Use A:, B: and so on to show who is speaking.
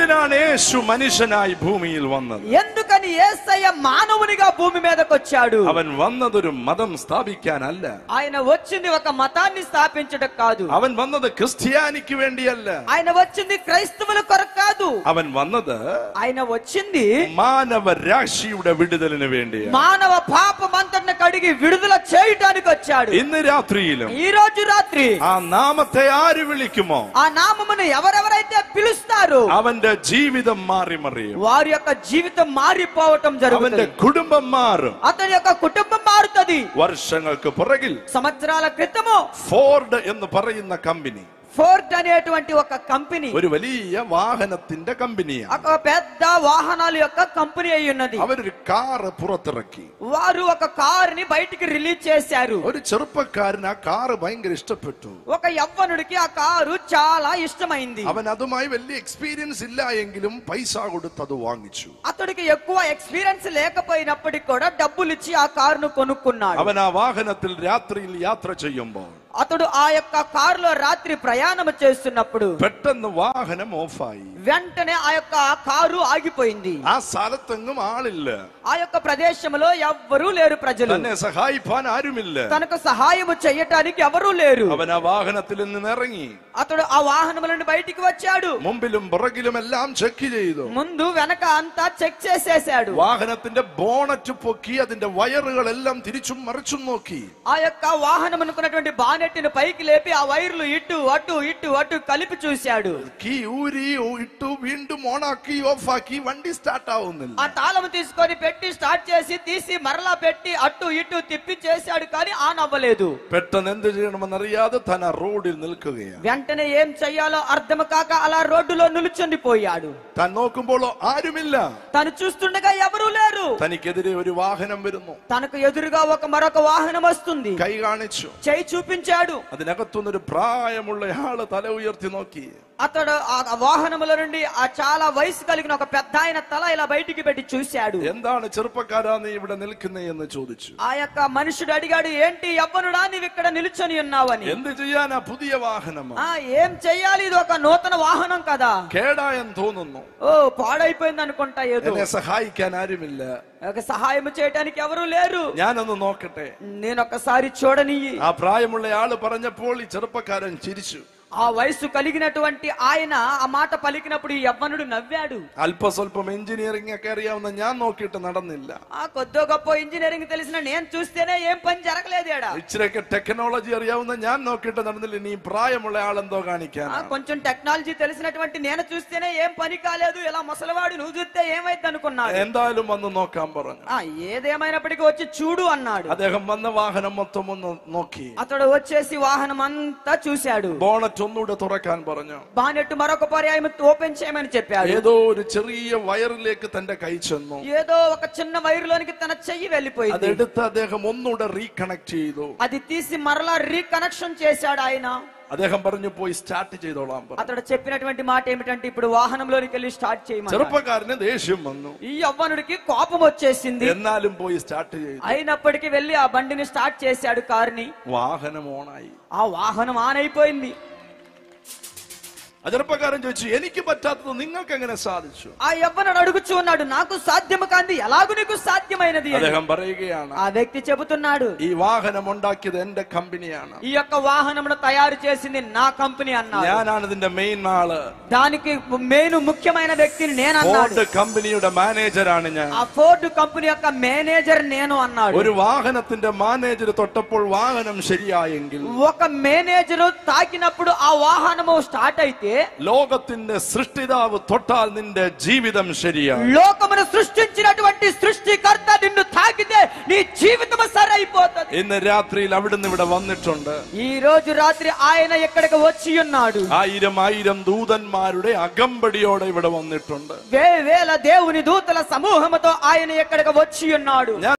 A: എന്തിനാണ് യേശു മനുഷ്യനായി ഭൂമിയിൽ വന്നത്?
B: ఎందుకని యేసయ్య మానవునిగా భూమి మీదకి వచ్చాడు?
A: അവൻ വന്നതൊരു മതം സ്ഥാപിക്കാനല്ല.
B: ఆయన వచ్చింది ఒక మతాన్ని స్థాపించడం కాదు.
A: അവൻ വന്നത് ക്രിസ്ത്യാനിക്ക് വേണ്ടിയല്ല.
B: ఆయన వచ్చింది క్రైస్తవుల కొరకు కాదు.
A: അവൻ വന്നത്
B: ఆయన వచ్చింది
A: മാനവരാശിയുടെ വിടുതലിന് വേണ്ടിയാണ്.
B: మానవ పాపమంతటిని కడిగి విడుదల చేయడానికి వచ్చాడు.
A: ഇന്ന് രാത്രിയിലും
B: ఈ రోజు రాత్రి
A: ആ നാമത്തെ ആര് വിളിക്കുമോ
B: ఆ నామమును ఎవరెవరైతే పిలుస్తారో
A: അവന്റെ ജീവിതം മാറി മറിയും.
B: వారి యొక్క జీవితం మారిపోవటం
A: അവന്റെ
B: జరుగుతుంది.
A: കുടുംബം മാറും.
B: అతని యొక్క కుటుంబం మారుతుంది.
A: വർഷങ്ങൾക്ക് പുറകിൽ
B: సంవత్సరాల క్రితము
A: ഫോർഡ് എന്ന് പറയുന്ന കമ്പനി
B: ఫోర్డ్ అనేటువంటి ఒక కంపెనీ
A: ഒരു വലിയ വാഹനത്തിന്റെ കമ്പനിയാണ്.
B: ఒక పెద్ద వాహనాల యొక్క కంపెనీ అయి ఉన్నది.
A: അവരൊരു കാറ് പുറത്തിറക്കി.
B: వారు ఒక కారుని బయటికి రిలీజ్ చేశారు.
A: ഒരു ചെറുപ്പക്കാരന് ആ കാറ് ഭയങ്കര ഇഷ്ടപ്പെട്ടു.
B: ఒక యవ్వనుడికి ఆ కారు చాలా ఇష్టమైంది.
A: അവൻ അതുമായി വലിയ എക്സ്പീരിയൻസ് ഇല്ല എങ്കിലും പൈസ കൊടുത്ത് അത് വാങ്ങിച്ചു.
B: అతడికి ఎక్కువ ఎక్స్పీరియన్స్ లేకపోయినప్పటికీ కూడా డబ్బులు ఇచ్చి ఆ కారును కొనుక్కున్నాడు.
A: അവൻ ആ വാഹനത്തിൽ രാത്രിയിൽ യാത്ര ചെയ്യുമ്പോൾ
B: అతడు ఆ యొక్క కారులో రాత్రి ప్రయాణం చేస్తున్నప్పుడు
A: പെട്ടെന്ന് വാഹനം ഓഫായി.
B: వెంటనే ఆ యొక్క కారు ఆగిపోయింది.
A: ആ സ്ഥലത്തെങ്ങും ആളില്ല.
B: ఆ యొక్క ప్రదేశంలో ఎవ్వరూ లేరు. ప్రజలు
A: തന്നെ സഹായിപ്പാൻ ആരുമില്ല.
B: తనకు సహాయము చేయటానికి ఎవరూ లేరు.
A: അവൻ ആ വാഹനത്തിൽ നിന്ന് ഇറങ്ങി.
B: అతడు ఆ వాహనం నుండి బయటికి వచ్చాడు.
A: മുമ്പിലും പുറകിലും എല്ലാം ചെക്ക് ചെയ്തു.
B: ముందు వెనక అంతా చెక్ చేసేసాడు.
A: വാഹനത്തിന്റെ ബോണറ്റ് പൊക്കി അതിന്റെ വയറുകളെല്ലാം തിരിച്ചും മറിച്ചും നോക്കി.
B: ఆ యొక్క వాహనం అనుకున్నటువంటి బానెట్టిని పైకి లేపి ఆ వైర్లు ఇటు అటు ఇటు అటు కలిపి చూశాడు.
A: കീ ഊരി ഇട്ടു വീണ്ടും ഓണാക്കി ഓഫാക്കി വണ്ടി സ്റ്റാർട്ട് ആവുന്നില്ല.
B: ఆ తాళం తీసుకొని పెట్టి స్టార్ట్ చేసి తీసి మరలా పెట్టి అటు ఇటు తిప్పి చేశాడు కానీ ఆన్ అవ్వలేదు.
A: പെട്ടെന്ന് എന്ത് ചെയ്യണമെന്നറിയാതെ താൻ ആ റോഡിൽ നിൽക്കുകയാണ്.
B: వెంటనే ఏం చెయ్యాలో అర్థం కాక అలా రోడ్డులో నిలుచుండిపోయాడు.
A: താൻ നോക്കുമ്പോൾ ആരുമില്ല.
B: తను చూస్తుండగా ఎవరూ లేరు.
A: തനിക്കെതിരെ ഒരു വാഹനം വരുന്നു.
B: తనకు ఎదురుగా మరొక వాహనం వస్తుంది.
A: കൈ കാണിച്ചു.
B: చెయ్యి చూపించాడు.
A: അതിനകത്തുനിന്നൊരു പ്രായമുള്ള ആള് തല ഉയർത്തി നോക്കി.
B: అతడు ఆ వాహనముల నుండి ఆ చాలా వయసు కలిగిన ఒక పెద్ద ఆయన తల ఇలా బయటికి పెట్టి చూశాడు.
A: എന്താണ് ചെറുപ്പക്കാരാ നീ ഇവിടെ നിൽക്കുന്നേ എന്ന് ചോദിച്ചു.
B: ఆ యొక్క మనుషుడు అడిగాడు, ఏంటి యవ్వనుడా నీవు ఇక్కడ నిలుచొని ఉన్నావని.
A: എന്ത് ചെയ്യാനാ, പുതിയ വാഹനമാ.
B: ఏం చెయ్యాలి, ఇది ఒక నూతన వాహనం కదా.
A: കേടായെന്ന് തോന്നുന്നു.
B: ఓ పాడైపోయింది అనుకుంటా. ఏదో
A: എന്നെ സഹായിക്കാൻ ആരുമില്ല.
B: సహాయం చేయడానికి ఎవరూ లేరు.
A: ഞാനൊന്ന് നോക്കട്ടെ.
B: నేను ఒక్కసారి చూడని.
A: ആ പ്രായമുള്ള ആള് പറഞ്ഞപ്പോൾ ഈ ചെറുപ്പക്കാരൻ ചിരിച്ചു.
B: ఆ వయసు కలిగినటువంటి ఆయన ఆ మాట పలికినప్పుడు ఈ యవ్వనుడు నవ్వాడు.
A: അല്പസ്വല്പം എഞ്ചിനീയറിംഗ് ഒക്കെ അറിയാവുന്ന ഞാൻ നോക്കിയിട്ട് നടന്നില്ല.
B: ఆ కొద్దో గొప్ప ఇంజనీరింగ్ తెలిసిన నేను చూస్తేనే ఏం పని జరగలేదు.
A: ഇച്ചിരൊക്കെ ടെക്നോളജി അറിയാവുന്ന ഞാൻ നോക്കിയിട്ട് നടന്നില്ല. നീ പ്രായമുള്ള ആളെന്തോ കാണിക്കാൻ.
B: కొంచెం టెక్నాలజీ తెలిసినటువంటి నేను చూస్తేనే ఏం పని కాలేదు. ఇలా ముసలివాడు నువ్వు చూస్తే ఏమైంది అనుకున్నాడు.
A: എന്തായാലും വന്ന് നോക്കാൻ പറഞ്ഞു.
B: ఏదేమైనప్పటికీ వచ్చి చూడు అన్నాడు.
A: അദ്ദേഹം വന്ന വാഹനം മൊത്തം ഒന്ന് നോക്കി.
B: అతడు వచ్చేసి వాహనం అంతా చూశాడు.
A: ബോണറ്റ് ഒന്നുകൂടെ തുറക്കാൻ പറഞ്ഞു.
B: బానెట్ మరొక పర్యాయం ఓపెన్ చేయమని చెప్పాడు.
A: ഏതോ ഒരു ചെറിയ വയറിലേക്ക് തന്റെ കൈ ചെന്നു.
B: ఏదో ఒక చిన్న వైరులోనికి తన చెయ్యి వెళ్ళిపోయింది.
A: അതെടുത്ത് അദ്ദേഹം ഒന്നുകൂടെ റീകണക്ട് ചെയ്തു.
B: అది తీసి మరలా రీకనెక్షన్ చేశాడు ఆయన.
A: അദ്ദേഹം പറഞ്ഞു പോയി സ്റ്റാർട്ട് ചെയ്തോളാം പറഞ്ഞു.
B: అతడు చెప్పినటువంటి మాట ఏమిటంటే ఇప్పుడు వాహనంలోనికి వెళ్ళి స్టార్ట్ చేయమని.
A: ചെറുപ്പക്കാരന് ദേഷ്യം വന്നു.
B: ఈ యవ్వనుడికి కోపం వచ్చేసింది.
A: എന്നാലും പോയി സ്റ്റാർട്ട് ചെയ്തു.
B: అయినప్పటికీ వెళ్ళి ఆ బండిని స్టార్ట్ చేశాడు కారుని.
A: വാഹനം ഓണായി.
B: ఆ వాహనం ఆన్ అయిపోయింది.
A: ആ ചെറുപ്പക്കാരൻ ചോദിച്ചു, എനിക്ക് പറ്റാത്തത് നിങ്ങൾക്ക് എങ്ങനെ സാധിച്ചു?
B: ఆ యవ్వనుడు అడుగుచూ ఉన్నాడు, నాకు సాధ్యము కాంది ఎలాగూ నీకు సాధ్యమైనది అని.
A: അദ്ദേഹം പറയുകയാണ്,
B: ఆ వ్యక్తి చెబుతున్నాడు,
A: ഈ വാഹനം ഉണ്ടാക്കിയത് എന്റെ കമ്പനിയാണ്.
B: ఈ యొక్క వాహనమును తయారు చేసింది నా కంపెనీ అన్నాడు.
A: ഞാനാണ് ഇതിന്റെ മെയിൻ ആള്.
B: దానికి మెయిన్ ముఖ్యమైన వ్యక్తిని నేను అన్నాడు.
A: ഫോർഡ് കമ്പനിയുടെ മാനേജറാണ് ഞാൻ.
B: ఆ ఫోర్డ్ కంపెనీ యొక్క మేనేజర్ నేను అన్నాడు.
A: ഒരു വാഹനത്തിന്റെ മാനേജർ തൊട്ടപ്പോൾ വാഹനം ശരിയായെങ്കിൽ,
B: ఒక మేనేజర్ తాకినప్పుడు ఆ వాహనము స్టార్ట్ అయితే,
A: ലോകത്തിന്റെ സൃഷ്ടിതാവ് തൊട്ടാൽ നിന്റെ ജീവിതം ശരിയാണ്.
B: లోకమును సృష్టించినటువంటి సృష్టికర్త నిన్ను తాకితే నీ జీవితం సరైపోతుంది.
A: ഇന്ന് രാത്രിയിൽ അവിടുന്ന് ഇവിടെ വന്നിട്ടുണ്ട്.
B: ఈ రోజు రాత్రి ఆయన ఇక్కడికి వచ్చి ఉన్నాడు.
A: 1000 ദൂതന്മാരുടെ അകമ്പടിയോടെ ഇവിടെ വന്നിട്ടുണ്ട്.
B: వేల దేవుని దూతల సమూహముతో ఆయన ఇక్కడికి వచ్చి ఉన్నాడు.